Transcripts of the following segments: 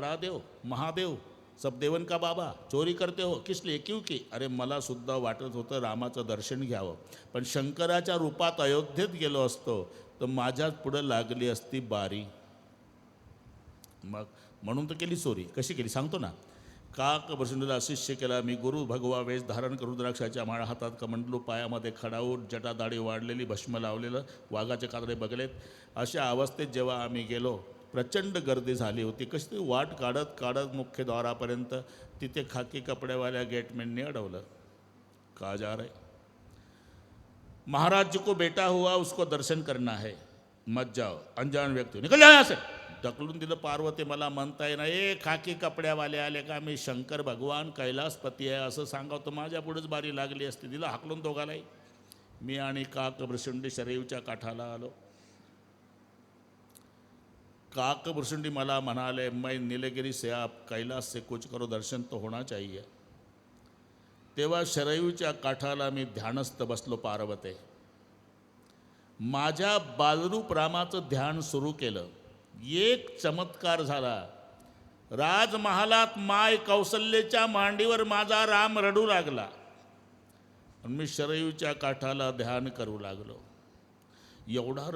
बड़ा देव महादेव सब देवन का बाबा चोरी करते हो किस लिए क्यों की अरे मला सुद्धा वाटत होतं रामाचं दर्शन घ्यावं, पण शंकराच्या रूपात अयोध्येत गेलो असतो तर माझ्याच पुढं लागली असती बारी. मग म्हणून तर केली चोरी. कशी केली सांगतो ना. काक प्रसंडीला शिष्य केला मी गुरु भगवा वेश धारण करून द्राक्षाच्या माळा हातात कमंडलू पायामध्ये खडाऊट जटा दाढी वाढलेली भस्म लावलेलं वाघाचे कातडे बगलेत. अशा अवस्थेत जेव्हा आम्ही गेलो प्रचंड गर्दी झाली होती. कशी वाट काढत काढत मुख्य द्वारापर्यंत तिथे खाकी कपड्यावाल्या गेटमॅनने अडवलं. का जा रहे महाराज जी को बेटा हुआ उसको दर्शन करना है मत जाओ अनजान व्यक्ती निकल जाओ यहाँ से. ढकलून दिलं. पार्वती मला म्हणता येईना ए खाकी कपड्यावाले आले का मी शंकर भगवान कैलासपती आहे असं सांगावं तर माझ्या पुढेच बारी लागली असती. दिलं हाकलून दोघालाही. मी आणि काकभृशुंडी शरयूच्या काठाला आलो. काकभृशुंडी मला म्हणाले मैं नीलगिरी से आप कैलास से कुछ करो दर्शन तो होना चाहिए. तेव्हा शरयूच्या काठाला मी ध्यानस्थ बसलो. पार्वते माझ्या बालरूप रामाचं ध्यान सुरू केलं. एक चमत्कार झाला. राजमहालात माय कौसल्याच्या मांडीवर माझा राम रडू लागला आणि मी शरयूच्या काठाला ध्यान करू लागलो. एवढा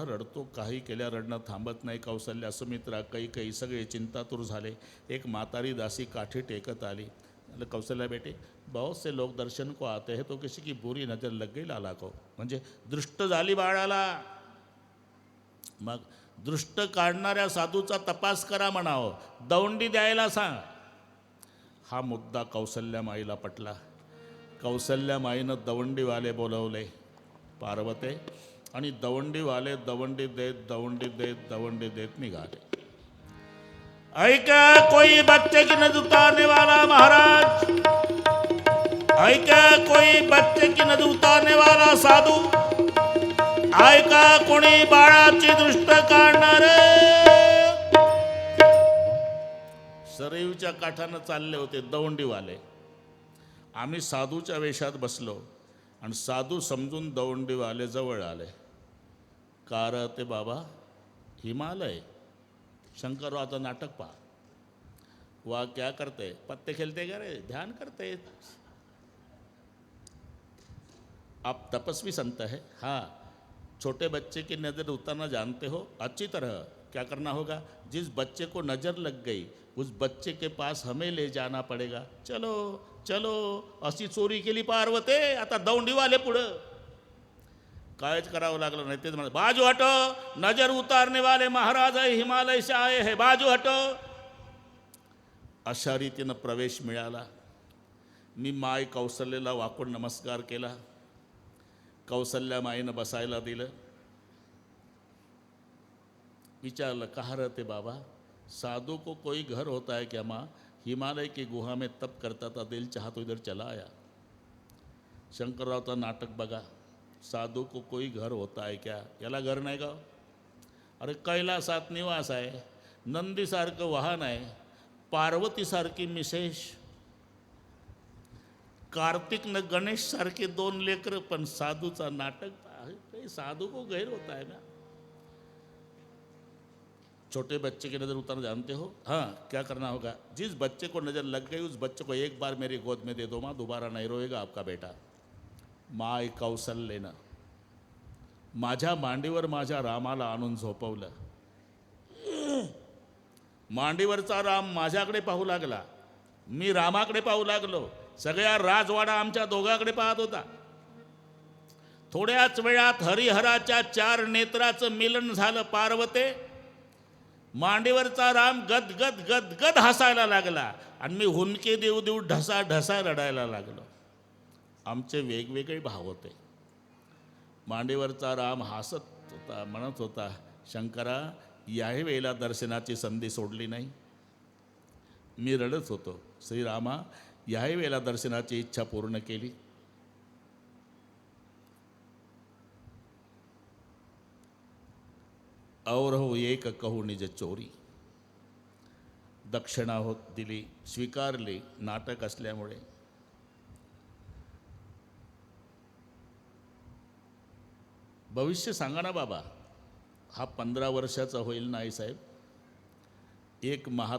रडतो काही केल्या रडणं थांबत नाही. कौसल्या सुमित्रा कैकेयी सगळे चिंतातूर झाले. एक म्हातारी दासी काठी टेकत आली. कौशल्या बेटे बहुत से लोग दर्शन को आते हैं तो किसी की बुरी नजर लग गई लाला को. म्हणजे दृष्ट झाली बाळाला. मग दृष्ट काढणाऱ्या साधूचा तपास करा म्हणावं. दौंडी द्यायला सांग. हा मुद्दा कौसल्या माईला पटला. कौसल्या माईनं दवंडीवाले बोलवले पार्वते आणि दवंडीवाले दवंडी देत निघाले. ऐका कोई बच्चे की नजर उतारने वाला महाराज, ऐका कोई बच्चे की नजर उतारने वाला साधू, ऐका कोणी बाळाची दृष्ट काढणार. सरयूच्या काठानं चालले होते दवंडीवाले. आम्ही साधूच्या वेशात बसलो आणि साधू समजून दवंडीवाले जवळ आले. कार ते बाबा हिमालय शंकररावचं नाटक पहा. वाह क्या करते पत्ते खेलते क्या रे ध्यान करते. आप तपस्वी संत है. हाँ छोटे बच्चे की नज़र उतारना जानते हो अच्छी तरह. क्या करना होगा जिस बच्चे को नज़र लग गई उस बच्चे के पास हमें ले जाना पड़ेगा. चलो चलो अशी चोरी केली पार्वते. आता दौंडीवाले पुढं कायच करावं लागलं नाही. तेच म्हणत बाजू हटो नजर उतारने वाले महाराज है हिमालय से आए है बाजू हटो. अशा रीतीनं प्रवेश मिळाला. मी माय कौसल्याला वाकून नमस्कार केला. कौसल्या माईनं बसायला दिलं. विचारलं कहाँ रहते बाबा. साधु को कोई घर होता है क्या माँ. हिमालय की गुहा में तप करता था दिल चाहा तो इधर चला आया. शंकररावचं नाटक बघा. साधू को कोई घर होता है क्या. याला घर नाही का. अरे कैलासात निवास आहे. नंदीसारखं वाहन आहे. पार्वतीसारखी मिसेस. कार्तिक न गणेश सारखे 2 लेकर. पण साधूचा नाटक. साधू को घर होता है ना. छोटे बच्चे की नज़र उतारना जानते हो. हाँ क्या करना होगा जिस बच्चे को नज़र लग गई उस बच्चे को एक बार मेरी गोद में दे दो माँ. दोबारा नहीं रोएगा आपका बेटा. माय कौसल्यानं माझ्या मांडीवर माझ्या रामाला आणून झोपवलं. मांडीवरचा राम माझ्याकडे पाहू लागला. मी रामाकडे पाहू लागलो. सगळ्या राजवाडा आमच्या दोघांकडे पाहत होता. थोड्याच वेळात हरिहराच्या 4 नेत्राचं मिलन झालं. पार्वते मांडीवरचा राम गद गद गद गद हसायला लागला आणि मी हुंदके देऊ देऊ ढसा ढसा रडायला लागलो. आमचे वेगवेगळे भाव होते. मांडीवरचा राम हसत होता. म्हणत होता शंकरा याही वेळेला दर्शनाची संधी सोडली नाही. मी रडत होतो श्रीरामा याही वेळेला दर्शनाची इच्छा पूर्ण केली. और हो एक कहू निज चोरी. दक्षिणा होत दिली स्वीकारली. नाटक असल्यामुळे भविष्य सांगा ना बाबा. हा 15 वर्षाचा होईल नाही साहेब. एक महात्मा